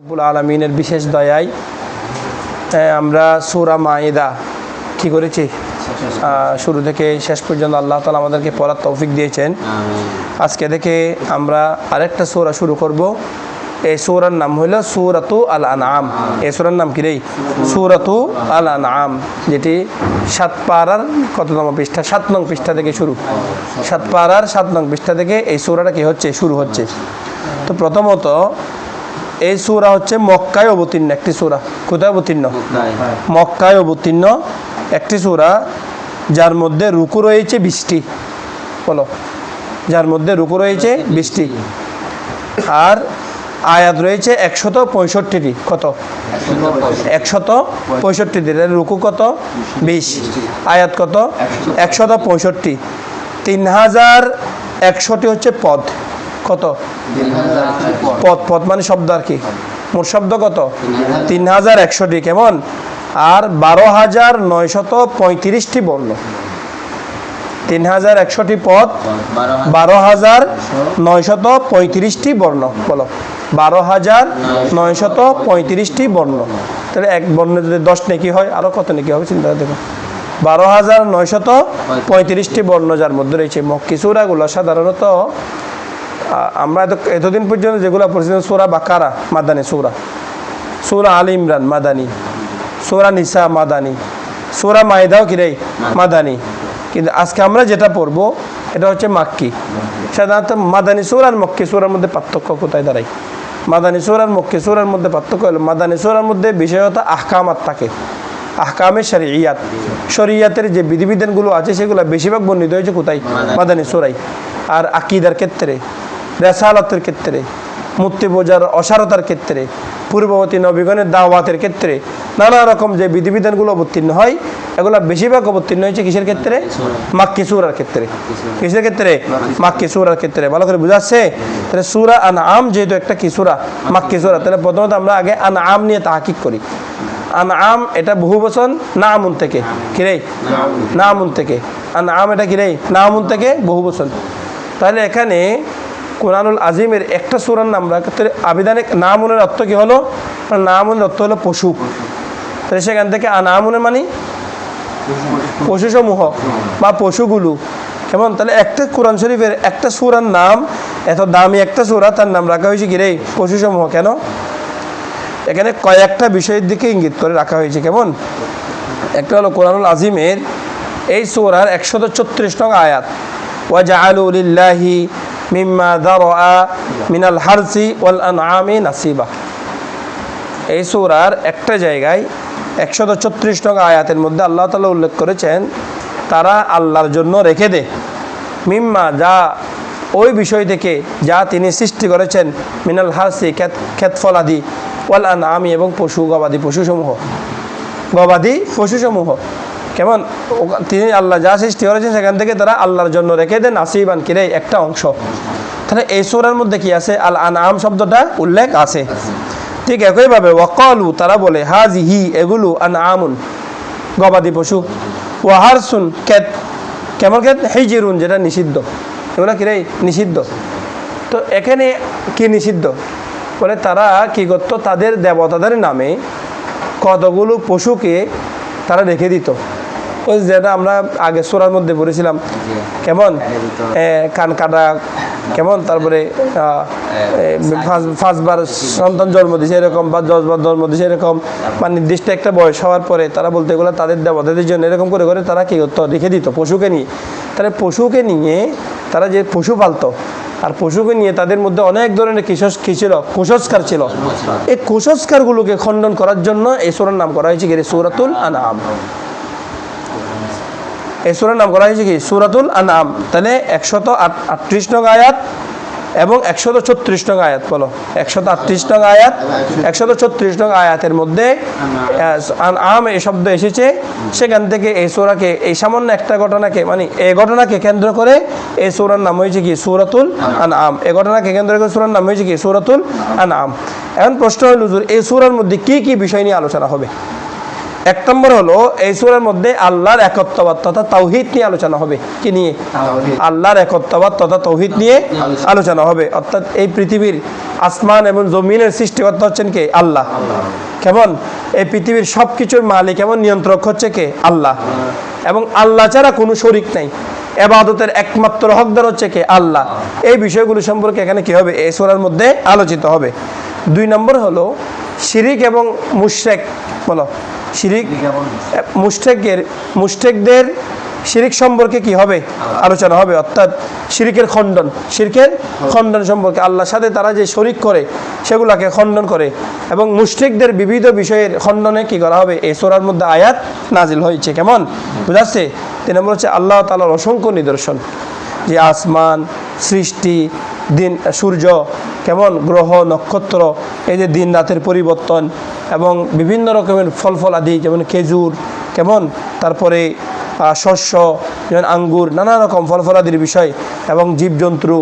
রব্বুল আলামিনের বিশেষ দয়ায় আমরা সূরা মাইদা কি করেছি শুরু থেকে শেষ পর্যন্ত আল্লাহ তাআলা আমাদেরকে পড়ার তৌফিক দিয়েছেন। আজকে থেকে আমরা আরেকটা সূরা শুরু করব। এই সূরার নাম হলো সূরাতু আল আনআম। এই সূরার নাম কি রে? সূরাতু আল আনআম, যেটি 7 পারার কততম পৃষ্ঠা? 7 নং পৃষ্ঠা থেকে শুরু। 7 পারার 7 নং পৃষ্ঠা থেকে এই সূরাটা কি হচ্ছে? শুরু হচ্ছে। তো প্রথমত এই সূরা হচ্ছে মক্কায় অবতীর্ণ একটি সূরা। কোথায় অবতীর্ণ? মক্কায় অবতীর্ণ একটি সূরা, যার মধ্যে রুকু রয়েছে 20টি। বলো, যার মধ্যে রুকু রয়েছে 20টি, আর আয়াত রয়েছে 165টি। কত? 165টি। রুকু কত? 20। আয়াত কত? 165। 3001টি হচ্ছে পদ। কত? পদ। পদ মানে শব্দ আর কি। মোট শব্দ কত? 3001টি। কেমন? আর 12935টি বর্ণ। 3001টি পদ, 12935টি বর্ণ। বলো, 12935টি বর্ণ। তাহলে এক বর্ণে যদি 10 নেকি হয়, আরো কত নেকি হবে চিন্তা করে দেখো। 12935টি বর্ণ যার মধ্যে রয়েছে। মক্কি সূরাগুলো সাধারণত আমরা এতদিন পর্যন্ত যেগুলো পড়েছিলাম, সূরা বাকারা মাদানী সূরা, সূরা আল ইমরান মাদানী, সূরা নিসা মাদানী, সূরা মাইদাও কি রে? মাদানী। কিন্তু আজকে আমরা যেটা পড়বো এটা হচ্ছে মাক্কি। সাধারণত মাদানী সূরা আর মক্কি সূরার মধ্যে পার্থক্য কোথায় দাঁড়ায়? মাদানী সূরা আর মক্কি সূরার মধ্যে পার্থক্য হলো, মাদানী সূরার মধ্যে বিষয়ত আহকামাত থাকে, আহকামে শরঈয়াত, শরীয়তের যে বিধিবিধানগুলো আছে সেগুলো বেশিরভাগ বর্ণিত হয়েছে কোথায়? মাদানী সূরায়। আর আকীদার ক্ষেত্রে, রিসালাতের ক্ষেত্রে, মূর্তি পূজার অসারতার ক্ষেত্রে, পূর্ববর্তী নবীগণের দাওয়াতের ক্ষেত্রে নানা রকম যে বিধিবিধানগুলো অবতীর্ণ হয়, এগুলো বেশিরভাগ অবতীর্ণ হয়েছে কিসের ক্ষেত্রে? মাক্কি সূরার ক্ষেত্রে। কিসের ক্ষেত্রে? মাক্কি সূরার ক্ষেত্রে। ভালো করে বুঝাচ্ছে? তাহলে সূরা আনআম যেহেতু একটা কি সূরা? মাক্কি সূরা। তাহলে প্রথমত আমরা আগে আনআম নিয়ে তাহকিক করি। আনআম এটা বহুবচন নামুন থেকে। কি রে? নামুন থেকে। আনআম এটা কি রে? নামুন থেকে বহুবচন। তাহলে এখানে কোরআনুল আজিমের একটা সূরার নাম রাখতে আবিধানিক নামুনের অর্থ কি হলো? নামুনের অর্থ হলো পশু। তাহলে সেখান থেকে আনামুনের মানে পশুসমূহ বা পশুগুলো। কেমন? তাহলে একটা কোরআন শরীফের একটা সূরার নাম, এত দামি একটা সূরা, তার নাম রাখা হয়েছে কি রে? পশুসমূহ। কেন? এখানে কয়েকটা বিষয়ের দিকে ইঙ্গিত করে রাখা হয়েছে। কেমন? একটা হলো কোরআনুল আজিমের এই সূরার 134 নং আয়াত, ওয়া জাআলু লিল্লাহি মিম্মা যারআ মিনাল হারসি ওয়াল আনআমি নাসিবা। এই সূরার একটা জায়গায় 134 নং আয়াতের মধ্যে আল্লাহ তাআলা উল্লেখ করেছেন, তারা আল্লাহর জন্য রেখে দে মিম্মা, যা ওই বিষয় থেকে যা তিনি সৃষ্টি করেছেন, মিনাল হারসি ক্ষেতফলাদি, ওয়াল আনআমি এবং পশু গবাদি পশুসমূহ। গবাদি পশুসমূহ। কেমন? তিনি আল্লাহ যা সৃষ্টি করেছেন সেখান থেকে তারা আল্লাহর জন্য রেখে দেন নাসিবান, কিরে একটা অংশ। তাহলে এই সূরার মধ্যে কি আছে? আল আনআম শব্দটা উল্লেখ আছে। ঠিক একইভাবে ওয়াকালু, তারা বলে, হাজিহি এগুলো আনআমুন গবাদি পশু, ওয়া হারসুন ক্ষেত। কেমন ক্ষেত? হিজরুন যেটা নিষিদ্ধ। এগুলো কিরে? নিষিদ্ধ। তো এখানে কি নিষিদ্ধ? বলে তারা কি করতো? তাদের দেবতাদের নামে কতগুলো পশুকে তারা রেখে দিত। ওই যেটা আমরা আগে সূরার মধ্যে পড়েছিলাম। কেমন? কান কাটা। কেমন? তারপরে 5 বার সন্তান জন্ম দিয়েছে এরকম, বা 10 বার জন্ম দিয়েছে এরকম, বা নির্দিষ্ট একটা বয়স হওয়ার পরে তারা বলতে এগুলো তাদের দেবতাদের জন্য এরকম করে করে তারা কী করতো? রেখে দিত পশুকে নিয়ে। তাহলে পশুকে নিয়ে তারা যে পশু পালতো, আর পশুকে নিয়ে তাদের মধ্যে অনেক ধরনের কুসংস্কার ছিল। এই কুসংস্কারগুলোকে খণ্ডন করার জন্য এই সূরার নাম করা হয়েছে কি? সূরাতুল আনআম। এই সূরার নাম করা হয়েছে কি? সূরাতুল আনআম। তাহলে 138 নং আয়াত এবং 134 নং আয়াত। বলো, 138 নং আয়াত, 134 নং আয়াতের মধ্যে আনআম এই শব্দ এসেছে। সেখান থেকে এই সূরাকে, এই সামান্য একটা ঘটনাকে, মানে এই ঘটনাকে কেন্দ্র করে এই সূরার নাম হয়েছে কি? সূরাতুল আনআম। এই ঘটনাকে কেন্দ্র করে সূরার নাম হয়েছে কি? সূরাতুল আনআম। এখন প্রশ্ন হলো, এই সূরার মধ্যে কি কি বিষয় নিয়ে আলোচনা হবে? এক নম্বর হলো এই সূরার মধ্যে আল্লাহর একত্ববাদ তথা তাওহীদ নিয়ে আলোচনা হবে। কি নিয়ে? আল্লাহর একত্ববাদ তথা তাওহীদ নিয়ে আলোচনা হবে। অর্থাৎ এই পৃথিবীর আসমান এবং জমিনের সৃষ্টিকর্তা হচ্ছেন কে? আল্লাহ। কেমন? এই পৃথিবীর সব কিছুর মালিক এবং নিয়ন্ত্রক হচ্ছে কে? আল্লাহ। এবং আল্লাহ ছাড়া কোনো শরীক নাই। ইবাদতের একমাত্র হকদার হচ্ছে কে? আল্লাহ। এই বিষয়গুলো সম্পর্কে এখানে কি হবে? এই সূরার মধ্যে আলোচিত হবে। 2 নম্বর হলো শিরিক এবং মুশরিক। বলো, শিরিক মুশরিকদের শিরিক সম্পর্কে কি হবে? আলোচনা হবে। অর্থাৎ শিরিকের খণ্ডন সম্পর্কে, আল্লাহর সাথে তারা যে শরিক করে সেগুলাকে খণ্ডন করে এবং মুশরিকদের বিবিধ বিষয়ের খণ্ডনে কি করা হবে? এই সূরার মধ্যে আয়াত নাজিল হয়েছে। কেমন বুঝাচ্ছে? 3 নম্বর হচ্ছে আল্লাহ তাআলার অসংখ্য নিদর্শন, যে আসমান সৃষ্টি, দিন, সূর্য, কেমন গ্রহ নক্ষত্র, এই যে দিন রাতের পরিবর্তন এবং বিভিন্ন রকমের ফলাদি যেমন খেজুর, কেমন, তারপরে শস্য যেমন আঙ্গুর, নানা রকম ফলাদির বিষয় এবং জীবজন্তু,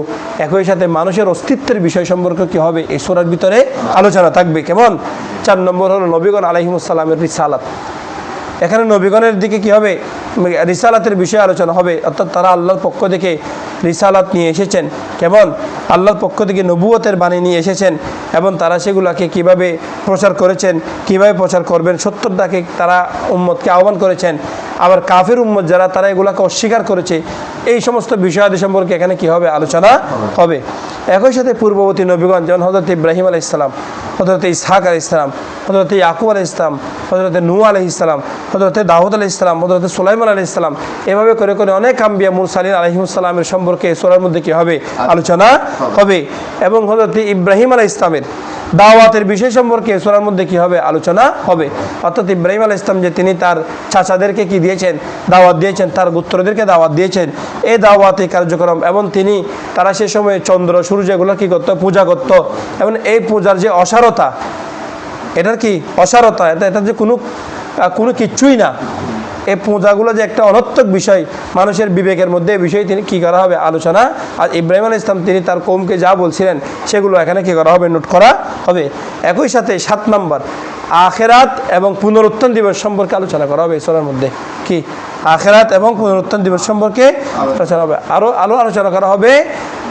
একই সাথে মানুষের অস্তিত্বের বিষয় সম্পর্কে কি হবে? এই সূরার ভিতরে আলোচনা থাকবে। কেমন? 4 নম্বর হলো নবীগণ আলাইহিমুস সালামের রিসালাত। এখানে নবীগণের দিকে কি হবে? রিসালাতের বিষয়ে আলোচনা হবে। অর্থাৎ তারা আল্লাহর পক্ষ থেকে রিসালাত নিয়ে এসেছেন। কেমন? আল্লাহর পক্ষ থেকে নবুয়তের বাণী নিয়ে এসেছেন এবং তারা সেগুলোকে কিভাবে প্রচার করেছেন, কিভাবে প্রচার করবেন, সত্যটাকে তারা উম্মতকে আহ্বান করেছেন। আবার কাফের উম্মত যারা, তারা এগুলাকে অস্বীকার করেছে। এই সমস্ত বিষয়াদি সম্পর্কে এখানে কি হবে? আলোচনা হবে। একই সাথে পূর্ববর্তী নবীগণ যেমন হযরত ইব্রাহিম আলাইহিস সালাম, হযরত ইসহাক আলাইহিস সালাম, হযরত ইয়াকুব আলাইহিস সালাম, হযরত নূহ আলাইহিস সালাম, হযরত দাউদ আলাইহিস সালাম, হযরত সুলাইমান আলাইহিস সালাম, এভাবে করে করে অনেক আম্বিয়া মুরসালিন আলাইহিমুস সালামের সম্পর্কে এই সূরার মধ্যে কি হবে? আলোচনা হবে। এবং হযরত ইব্রাহিম আলাইহিস সালামের দাওয়াতের বিষয় সম্পর্কে সূরার মধ্যে কি হবে? আলোচনা হবে। অর্থাৎ ইব্রাহিম আলাইহিস সালাম যে তিনি তার চাচাদেরকে কি দিয়েছেন? দাওয়াত দিয়েছেন, তার গোত্রদেরকে দাওয়াত দিয়েছেন। এই দাওয়াতি কার্যক্রম এবং তারা সে সময় চন্দ্র সূর্য এগুলো কি করতো? পূজা করত। এবং এই পূজার যে অসারতা, এটার কি অসারতা, এটার যে কোনো কিচ্ছুই না, এই পূজাগুলো যে একটা অনর্থক বিষয়, মানুষের বিবেকের মধ্যে এই বিষয়ে তিনি কী করা হবে? আলোচনা। আর ইব্রাহিম আলাইহিস সালাম তিনি তার কওমকে যা বলছিলেন সেগুলো এখানে কী করা হবে? নোট করা হবে। একই সাথে 7 নম্বর আখিরাত এবং পুনরুত্থান দিবস সম্পর্কে আলোচনা করা হবে এই সূরার মধ্যে। কি? আখিরাত এবং পুনরুত্থান দিবস সম্পর্কে আলোচনা হবে। আরও আলোচনা করা হবে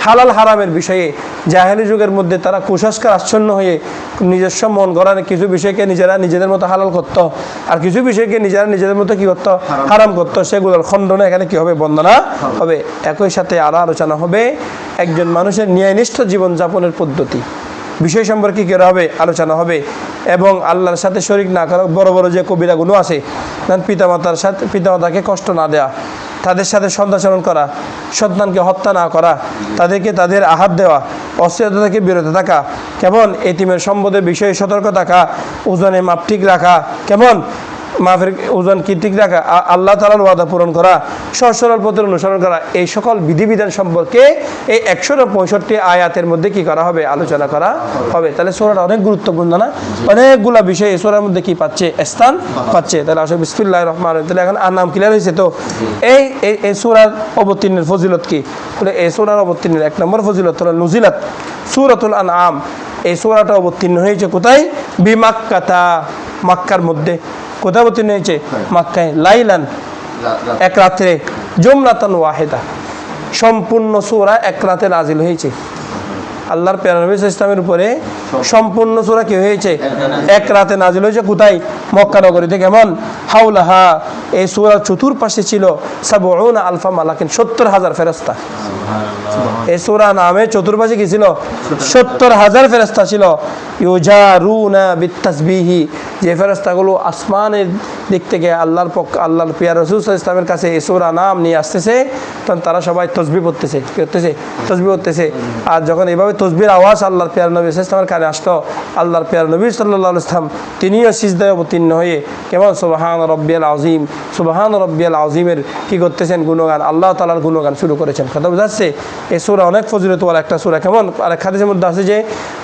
হালাল হারামের বিষয়ে। জাহেলি যুগের মধ্যে তারা কুসংস্কার আচ্ছন্ন হয়ে নিজস্ব মন গড়া কিছু বিষয়কে নিজেদের মতো হালাল করত, আর কিছু বিষয়কে নিজেদের মতো কি করত? হারাম করত। সেগুলোর খণ্ডনে এখানে কি হবে? বন্দনা হবে। একই সাথে আরও আলোচনা হবে একজন মানুষের ন্যায়নিষ্ঠ জীবনযাপনের পদ্ধতি বিষয় সম্পর্কে কী করা হবে? আলোচনা হবে। এবং আল্লাহর সাথে শরিক না করা বড় বড় যে কবিরাগুলো আছে, পিতামাতাকে কষ্ট না দেওয়া, তাদের সাথে সদাচরণ করা, সন্তানকে হত্যা না করা, তাদেরকে তাদের আহাত দেওয়া, অশ্লীলতা থেকে বিরত থাকা, কেমন এতিমের সম্পদের বিষয়ে সতর্ক থাকা, ওজনে মাপ ঠিক রাখা, কেমন মাফের ওজন কি ঠিক রাখা, আল্লাহ তাআলার ওয়াদা পূরণ করা, সহজ সরল পথের অনুসরণ করা, এই সকল বিধিবিধান সম্পর্কে এই 165 আয়াতের মধ্যে কি করা হবে? আলোচনা করা হবে। তাহলে সূরাটা অনেক গুরুত্বপূর্ণ না? অনেকগুলা বিষয় এই সূরার মধ্যে কি পাচ্ছে? স্থান পাচ্ছে। তাহলে আসলে বিসমিল্লাহির রহমানির রহিম। তাহলে এখন আর নাম ক্লিয়ার হয়েছে তো? এই সূরার অবতীর্ণের ফজিলত কি? তাহলে এই সূরার অবতীর্ণের 1 নম্বর ফজিলত হলো নুজিলাত সূরাতুল আনআম। এই সূরাটা অবতীর্ণ হয়েছে কোথায়? বিমাক্কাতা, মক্কার মধ্যে। কোথায় অবতীর্ণ হয়েছে? মক্কায়। লাইলান, এক রাত্রে। জুমলাতান ওয়াহিদা, সম্পূর্ণ সূরা এক রাতে নাজিল হয়েছে। আল্লাহর প্যারা নবী সাল্লাল্লাহু আলাইহি ওয়াসাল্লামের উপরে সম্পূর্ণ সূরা কি হয়েছে? এক রাতে নাজিল হয়েছে। কোথায়? মক্কা নগরীতে। কেমন? হাওলাহা, এই সূরার চতুর্পাশে ছিল ৭০ আলফা মালাকিন, ৭০,০০০ ফেরেশতা। এই সূরা নামে চতুর্পাশে কি ছিল? ৭০,০০০ ফেরেশতা ছিল। ইউজারুনা বিতাসবিহি, যে ফেরেশতাগুলো আসমানের দিক থেকে আল্লাহর প্রিয় রাসূল সাল্লাল্লাহু আলাইহি ওয়াসাল্লামের কাছে এই সূরা নাম নিয়ে আসতেছে, তখন তারা সবাই তাসবিহ পড়তেছে। কি করতেছে? তাসবিহ পড়তেছে। আর যখন এইভাবে তাসবিহর আওয়াজ আল্লাহর প্রিয় নবী সাল্লাল্লাহু আলাইহি ওয়াসাল্লামের কানে আসলো, আল্লাহর প্রিয় নবী সাল্লাল্লাহু আলাইহি ওয়াসাল্লাম তিনিও সিজদায় অবতীর্ণ হয়ে কেমন সুবহান রাব্বিয়াল আযীম, সুবহান রাব্বিয়াল আযীমের কি করতেছেন? গুণগান, আল্লাহ তাআলার গুণগান শুরু করেছেন। কথা বোঝাচ্ছে? এই সূরা অনেক ফজিলতওয়ালা একটা সূরা। কেমন? আর এক হাদিসের মধ্যে আছে যে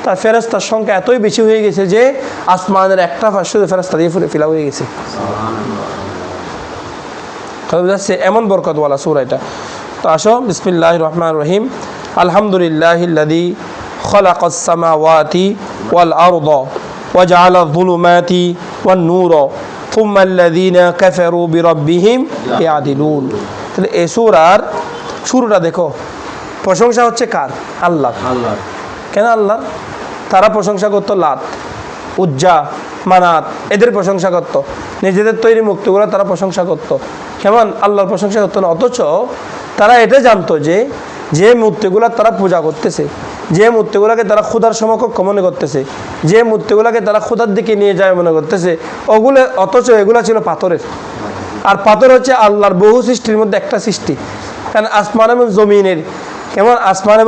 তার ফেরেশতার সংখ্যা এতই বেশি হয়ে গেছে যে আসমানের একটা পাশ ফেরেশতা দিয়ে ফিলা হয়ে গেছে। কথা বোঝাচ্ছে? এমন বরকতওয়ালা সূরা এটা। তো আসো বিসমিল্লাহির রহমানির রহিম। আলহামদুলিল্লাহিল্লাযী খালাকাস সামাওয়াতি ওয়াল আরদা ওয়া জাআলা যুলুমাতি ওয়ান নূরা থুম্মাল্লাযীনা কাফারু বিরাব্বিহিম ইয়াদিলুন। তাহলে এই সূরার শুরুটা দেখো, প্রশংসা হচ্ছে কার? আল্লাহ। কেন আল্লাহ? তারা প্রশংসা করতো লাত, উজ্জা, মানাত, এদের প্রশংসা করত, নিজেদের তৈরি মুক্তিগুলো তারা প্রশংসা করত। কেমন? আল্লাহর প্রশংসা করতো না। অথচ তারা এটা জানতো যে যে মূর্তিগুলো তারা পূজা করতেছে, যে মূর্তিগুলোকে তারা ক্ষুধার সমকক্ষ মনে করতেছে, যে মূর্তিগুলোকে তারা ক্ষুধার দিকে নিয়ে যায় মনে করতেছে, ওগুলো অথচ এগুলো ছিল পাথরের। আর পাথর হচ্ছে আল্লাহর বহু সৃষ্টির মধ্যে একটা সৃষ্টি। কারণ আসমান এবং জমিনের, কেমন? আসমান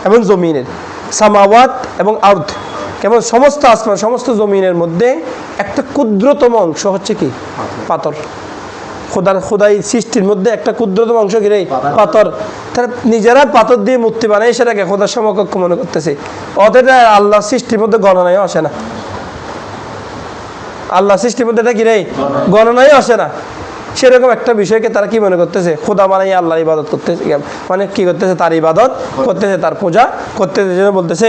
এবং জমিনের, সামাওয়াত এবং আরদ, কেমন? সমস্ত আসমান সমস্ত জমিনের মধ্যে একটা ক্ষুদ্রতম অংশ হচ্ছে কি? পাথর। খোদাই সৃষ্টির মধ্যে একটা ক্ষুদ্রতম অংশ কি রে? পাথর। তারা নিজেরা পাথর দিয়ে মূর্তি বানায় সেটাকে খোদার সমকক্ষ মনে করতেছে। অতটা আল্লাহ সৃষ্টির মধ্যে গণনায় আসে না। আল্লাহ সৃষ্টির মধ্যে এটা কি রে? গণনায় আসে না। সেরকম একটা বিষয়কে তারা কি মনে করতেছে? খোদা বানাই আল্লাহর ইবাদত করতেছে, মানে কি করতেছে? তার ইবাদত করতেছে, তার পূজা করতেছে। যেন বলতেছে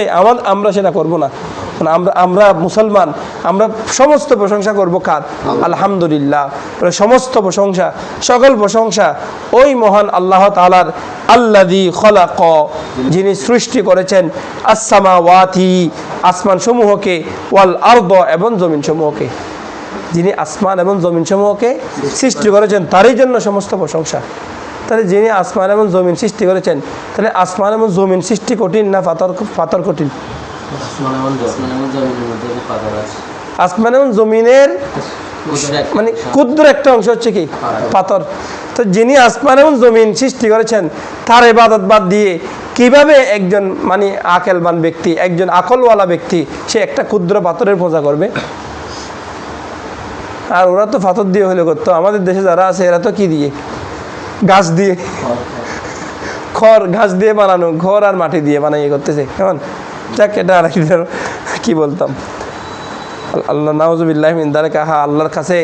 আমরা সেটা করব না। মানে আমরা মুসলমান, আমরা সমস্ত প্রশংসা করব কার? আলহামদুলিল্লাহ। সমস্ত প্রশংসা, সকল প্রশংসা ওই মহান আল্লাহ তাআলার, আল্লাযী খলাক, যিনি সৃষ্টি করেছেন, আস-সামাওয়াতি, আসমান সমূহকে, ওয়াল আরদ, এবং জমিন সমূহকে। যিনি আসমান এবং জমিন সমূহকে সৃষ্টি করেছেন তারই জন্য সমস্ত প্রশংসা। তাহলে যিনি আসমান এবং জমিন সৃষ্টি করেছেন, তাহলে আসমান এবং জমিন সৃষ্টি কঠিন না পাথর কঠিন? আসমান এবং জমিনের মানে ক্ষুদ্র একটা অংশ হচ্ছে কি? পাথর। তো যিনি আসমান এবং জমিন সৃষ্টি করেছেন তার ইবাদত বাদ দিয়ে কিভাবে একজন মানে আকেলবান ব্যক্তি, একজন আকলওয়ালা ব্যক্তি সে একটা ক্ষুদ্র পাথরের পূজা করবে? আর ওরা তো পাথর দিয়ে হলে করতো। আমাদের দেশে যারা আছে এরা তো কি দিয়ে? গাছ দিয়ে, খড়, ঘাস দিয়ে বানানো, ঘর আর মাটি দিয়ে বানাইয়ে করতেছে। কেমন? যাক, এটা আর কি বলতাম। আল্লাহ নাউজুবিল্লাহি মিন যালিকা। আল্লাহর কাছে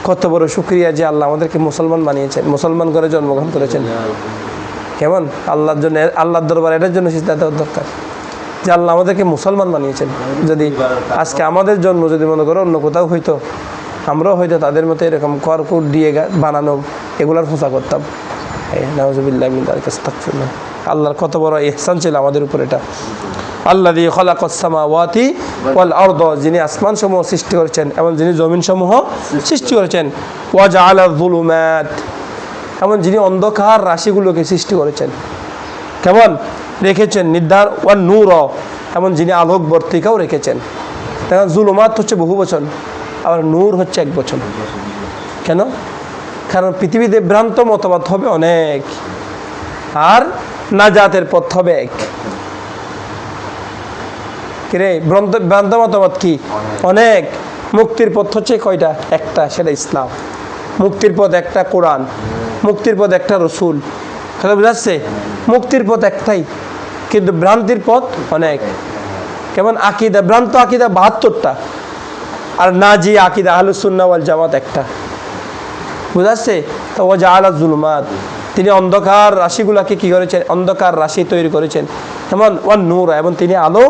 কত বড় শুকরিয়া যে আল্লাহ আমাদেরকে মুসলমান বানিয়েছেন, মুসলমান করে জন্মগ্রহণ করেছেন। কেমন? আল্লাহর জন্য, আল্লাহর দরবারে এটার জন্য সিজদা দেওয়ার দরকার যে আল্লাহ আমাদেরকে মুসলমান বানিয়েছেন। যদি আজকে আমাদের জন্ম যদি মনে করো অন্য কোথাও হইতো, আমরাও হয়তো তাদের মতো এরকম খড়কুট দিয়ে বানানো এগুলার পূজা করতাম। নাউজুবিল্লাহি মিন যালিকা, আস্তাগফিরুল্লাহ। আল্লাহর কত বড় ইহসান ছিল আমাদের উপর এটা। আল্লাযী খালাকাস সামাওয়াতি ওয়াল আরদ, যিনি আসমান সমূহ সৃষ্টি করেছেন এবং যিনি জমিন সমূহ সৃষ্টি করেছেন। ওয়া জাআলা যুলুমাত, এমন যিনি অন্ধকার রাশিগুলোকে সৃষ্টি করেছেন, কেমন? রেখেছেন নির্ধার। ওয়ান নূর, এমন যিনি আলোক বর্তিকাও রেখেছেন। দেখেন, জুলুমাত হচ্ছে বহু বচন, আবার নূর হচ্ছে এক বচন। কেন? কারণ পৃথিবীতে ভ্রান্ত মতবাদ হবে অনেক, আর নাজাতের পথ হবে এক। কিরে, ভ্রান্ত মতবাদ কি? অনেক। মুক্তির পথ হচ্ছে কয়টা? একটা, সেটা ইসলাম। মুক্তির পথ একটা, কোরআন। মুক্তির পথ একটা, রসুল। কথা বুঝাচ্ছে? মুক্তির পথ একটাই, কিন্তু ভ্রান্তির পথ অনেক। কেমন? আকিদা, ভ্রান্ত আকিদা ৭২টা, আর নাজি আকিদা আহলুস সুন্নাহ ওয়াল জামাত একটা। বুঝাচ্ছে? তো ও জাআলা যুলুমাত, তিনি অন্ধকার রাশিগুলাকে কি করেছেন? অন্ধকার রাশি তৈরি করেছেন। যেমন ওয়ান নূর, এবং তিনি আলো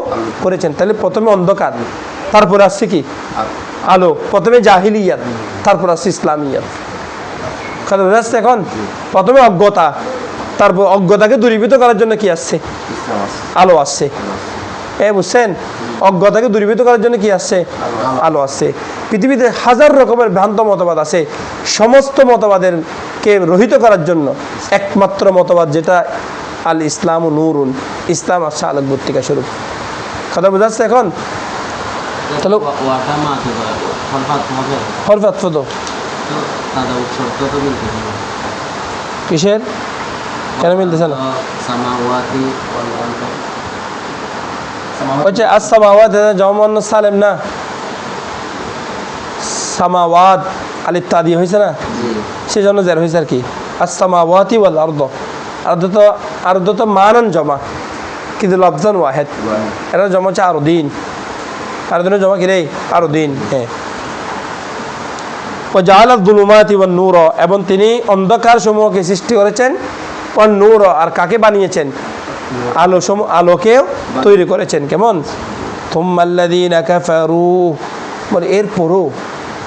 করেছেন। তাহলে প্রথমে অন্ধকার, তারপরে আসছে কি? আলো। প্রথমে জাহিলিয়াত, তারপর আসছে ইসলামিয়াত। কথা বুঝাচ্ছে? এখন প্রথমে অজ্ঞতা, তারপর অজ্ঞতাকে দূরীভূত করার জন্য কি আসছে? আলো আসছে। বুঝছেন? অজ্ঞতাকে দূরীভূত করার জন্য কি আসছে? আলো আসছে। পৃথিবীতে হাজার রকমের ভ্রান্ত মতবাদ আছে, সমস্ত মতবাদেরকে রহিত করার জন্য একমাত্র মতবাদ যেটা আল ইসলাম ও নূরুন, ইসলাম আসছে আলোক বর্তিকা স্বরূপ। কথা বোঝাচ্ছে? এখন তাহলে হরফাত ফদো কিসের? কেন মিলতেছে না? হচ্ছে আস-সামাওয়াত, জওয়ান সালেম না, সামাওয়াত আলিফ তা দিয়ে হয়েছে না, সেজন্য জের হয়েছে আর কি। আস-সামাওয়াতি ওয়াল আরদ, আরদ তো মানান জমা, কিন্তু লফজান ওয়াহিদ। এটা জমা হচ্ছে আরদিন, আরদিনের জমা কি রে? আরদিন। হ্যাঁ। ও জাআলা যুলুমাতি ওয়ান নূর, এবং তিনি অন্ধকার সমূহকে সৃষ্টি করেছেন। ওয়ান নূর, আর কাকে বানিয়েছেন? আলোকেও তৈরি করেছেন। কেমন? থুম্মাল্লাযীনা কাফারু, বলে এরপরও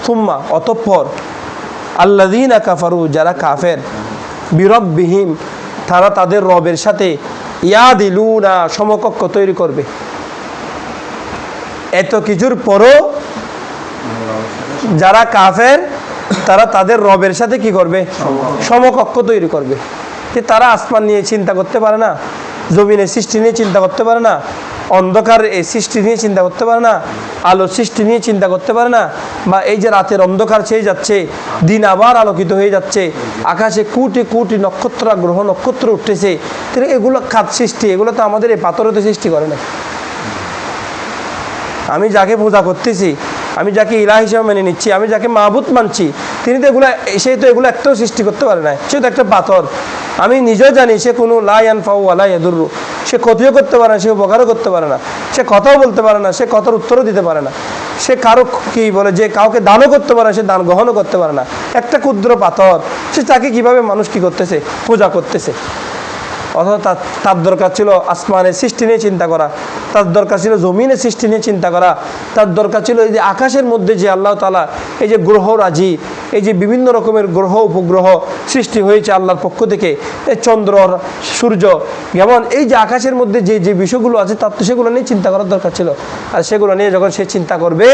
সুম্মা অতঃপর আল্লাযীনা কাফারু যারা কাফের বিরব্বিহিম তারা তাদের রবের সাথে ইয়াদিলুনা সমকক্ষ তৈরি করবে। এত কিছুর পরও যারা কাফের তারা তাদের রবের সাথে কি করবে? সমকক্ষ তৈরি করবে। যে তারা আসমান নিয়ে চিন্তা করতে পারে না, জমিনের সৃষ্টি নিয়ে চিন্তা করতে পারে না, অন্ধকার এই সৃষ্টি নিয়ে চিন্তা করতে পারে না, আলো সৃষ্টি নিয়ে চিন্তা করতে পারে না, বা এই যে রাতের অন্ধকার ছেয়ে যাচ্ছে, দিন আবার আলোকিত হয়ে যাচ্ছে, আকাশে কোটি কোটি নক্ষত্র গ্রহ নক্ষত্র উঠতেছে, তাহলে এগুলো খাত সৃষ্টি, এগুলো তো আমাদের এই পাথরতে সৃষ্টি করে না। আমি যাকে পূজা করতেছি, আমি যাকে ইলাহ হিসেবে মেনে নিচ্ছি, আমি যাকে মাহবুদ মানছি, তিনি তো এগুলো, সে তো এগুলো একটাও সৃষ্টি করতে পারে না। সে তো একটা পাথর। আমি নিজেও জানি সে কোনো লা ইয়ানফাউ ওয়া লা ইয়াদুররু, সে ক্ষতিও করতে পারে না, সে উপকারও করতে পারে না, সে কথাও বলতে পারে না, সে কথার উত্তরও দিতে পারে না, সে কারো কি বলে যে কাউকে দানও করতে পারে না, সে দান গ্রহণও করতে পারে না। একটা ক্ষুদ্র পাথর, সে তাকে কিভাবে মানুষ কি করতেছে? পূজা করতেছে। অথচ তার দরকার ছিল আসমানের সৃষ্টি নিয়ে চিন্তা করা, তার দরকার ছিল জমিনের সৃষ্টি নিয়ে চিন্তা করা, তার দরকার ছিল এই যে আকাশের মধ্যে যে আল্লাহ তাআলা এই যে গ্রহরাজি, এই যে বিভিন্ন রকমের গ্রহ উপগ্রহ সৃষ্টি হয়েছে আল্লাহর পক্ষ থেকে, এই চন্দ্র সূর্য, যেমন এই যে আকাশের মধ্যে যে যে বিষয়গুলো আছে তার তো সেগুলো নিয়ে চিন্তা করার দরকার ছিল। আর সেগুলো নিয়ে যখন সে চিন্তা করবে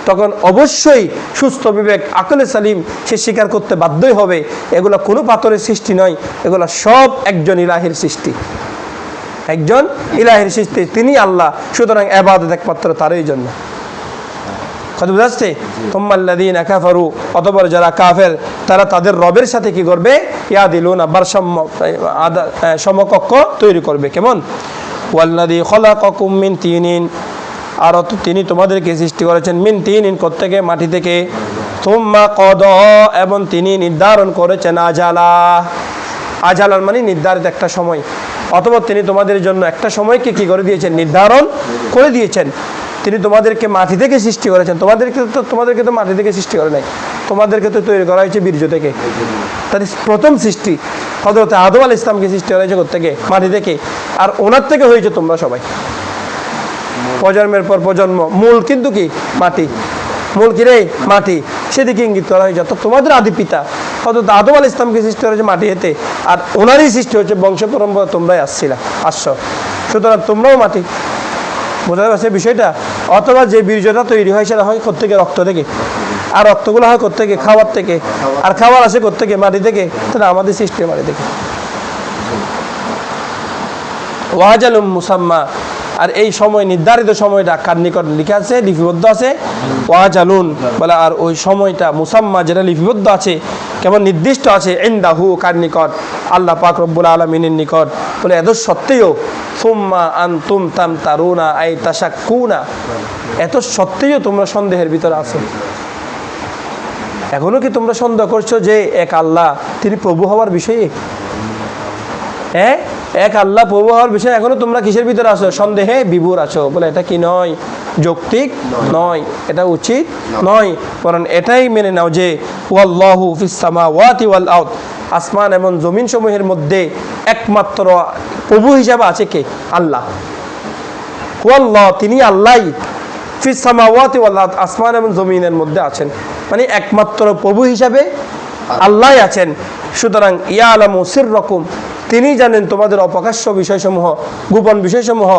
তখন অবশ্যই সুস্থ বিবেক আকলে সালিম সে স্বীকার করতে বাধ্যই হবে এগুলো কোনো পাথরের সৃষ্টি নয়, এগুলো সব একজন ইলাহির সৃষ্টি, একজন ইলাহির সৃষ্টি, তিনি আল্লাহ। সুতরাং ইবাদত একমাত্র তারই জন্য। কথা বুঝাচ্ছে? তুম্মাল্লাযীনা কাফারু, অতঃপর যারা কাফের তারা তাদের রবের সাথে কি করবে? ইয়াদিলুনা, ভারসাম্য সমকক্ষ তৈরি করবে। কেমন? ওয়াল্লাযী খলাকাকুম মিন তিনিন, আর তিনি তোমাদেরকে সৃষ্টি করেছেন মিন তিনিন, কোত্থেকে? মাটি থেকে। তুম্মা কদা, এবং তিনি নির্ধারণ করেছেন আজালা, আজালার মানে নির্ধারিত একটা সময়, অথবা তিনি তোমাদের জন্য একটা সময়কে কি করে দিয়েছেন? নির্ধারণ করে দিয়েছেন। তিনি তোমাদেরকে মাটি থেকে সৃষ্টি করেছেন। তোমাদেরকে তো মাটি থেকে সৃষ্টি করে নাই, তোমাদেরকে তো তৈরি করা হয়েছে বীর্য থেকে। তাহলে প্রথম সৃষ্টি হযরত আদম আলাইহিস সালামকে সৃষ্টি করা হয়েছে কোত্থেকে? মাটি থেকে। আর ওনার থেকে হয়েছে তোমরা সবাই, প্রজন্মের পর প্রজন্ম। মূল কিন্তু কি? মাটি। মূল কি রে? মাটি। সেদিকে ইঙ্গিত করা হয়েছে। তো তোমাদের আদি পিতা হযরত আদম আলাইহিস সালামকে সৃষ্টি করেছে মাটি হতে, আর ওনারই সৃষ্টি হচ্ছে বংশ পরম্পরা, তোমরাই আসছো। সুতরাং তোমরাও মাটি। বোঝা যাচ্ছে বিষয়টা? অথবা যে বীর্যটা তৈরি হয় সেটা হয় কোত্থেকে? রক্ত থেকে। আর রক্তগুলো হয় কোত্থেকে? খাবার থেকে। আর খাবার আসে কোত্থেকে? মাটি থেকে। তাহলে আমাদের সৃষ্টি মাটি থেকে। ওয়াজালুম মুসাম্মা, আর এই সময় নির্ধারিত সময়টা কার নিকট লিখে আছে? লিপিবদ্ধ আছে। ওয়াজালুন বলে, আর ওই সময়টা মুসাম্মা যেটা লিপিবদ্ধ আছে, কেমন? নির্দিষ্ট আছে। ইনদাহু, কার নিকট? আল্লাহ পাক রব্বুল আলামিনের নিকট। বলে এত সত্ত্বেও সুম্মা আনতুম তামতারুনা আই তাশাক্কুনা, এত সত্ত্বেও তোমরা সন্দেহের ভিতরে আছো। এখনো কি তোমরা সন্দেহ করছো যে এক আল্লাহ তিনি প্রভু হওয়ার বিষয়ে? হ্যাঁ, এক আল্লাহ প্রভু হওয়ার বিষয়ে এখনো তোমরা কিসের ভিতরে আছো? সন্দেহে বিভোর আছো। বলে এটা কি নয়? যৌক্তিক নয়, এটা উচিত নয়। কারণ এটাই মেনে নাও যে ওয়াল্লাহু ফিস সামাওয়াতি ওয়াল আরদ, আসমান এবং জমিন সমূহের মধ্যে একমাত্র প্রভু হিসাবে আছে কে? আল্লাহ। ওয়াল্লাহ, তিনি আল্লাহই। ফিস সামাওয়াতি ওয়াল আরদ, আসমান এবং জমিনের মধ্যে আছেন, মানে একমাত্র প্রভু হিসাবে আল্লাহই আছেন। সুতরাং ইয়ালামু সিররাকুম, তিনি জানেন তোমাদের অপ্রকাশ্য বিষয়সমূহ, গোপন বিষয়সমূহ,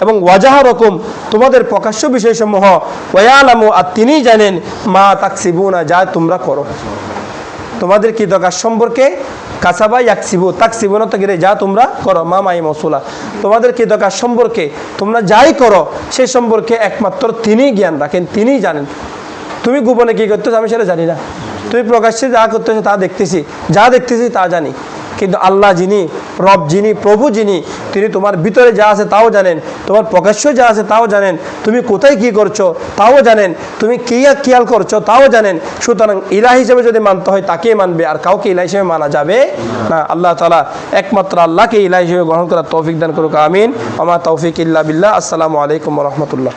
এবং ওয়াজাহারকুম, তোমাদের প্রকাশ্য বিষয়সমূহ। ওয়ায়ালামু, আর তিনি জানেন মা তাকসিবুনা, যা তোমরা করো। তোমাদের কি দরকার সম্পর্কে? কাসাবা ইয়াকসিবু, তাকসিবুনা তো গিরে যা তোমরা করো, মা মাই মৌসুলা। তোমাদের কি দরকার সম্পর্কে তোমরা যাই করো সে সম্পর্কে একমাত্র তিনিই জ্ঞান রাখেন, তিনিই জানেন। তুমি গোপনে কি করতেছো আমি সেটা জানি না, তুমি প্রকাশ্যে যা করতেছো তা দেখতেছি, যা দেখতেছি তা জানি। কিন্তু আল্লাহ যিনি রব, যিনি প্রভু, যিনি, তিনি তোমার ভিতরে যা আছে তাও জানেন, তোমার প্রকাশ্য যা আছে তাও জানেন, তুমি কোথায় কি করছো তাও জানেন, তুমি কি খেয়াল করছো তাও জানেন। সুতরাং ইলাহ হিসেবে যদি মানতে হয় তাকেই মানবে, আর কাউকে ইলাহ হিসেবে মানা যাবে না। আল্লাহ তাআলা একমাত্র আল্লাহকে ইলাহ হিসেবে গ্রহণ করার তৌফিক দান করুক। আমিন। আমা তৌফিক ইল্লা বিল্লাহ। আসসালামু আলাইকুম ওয়া রাহমাতুল্লাহ।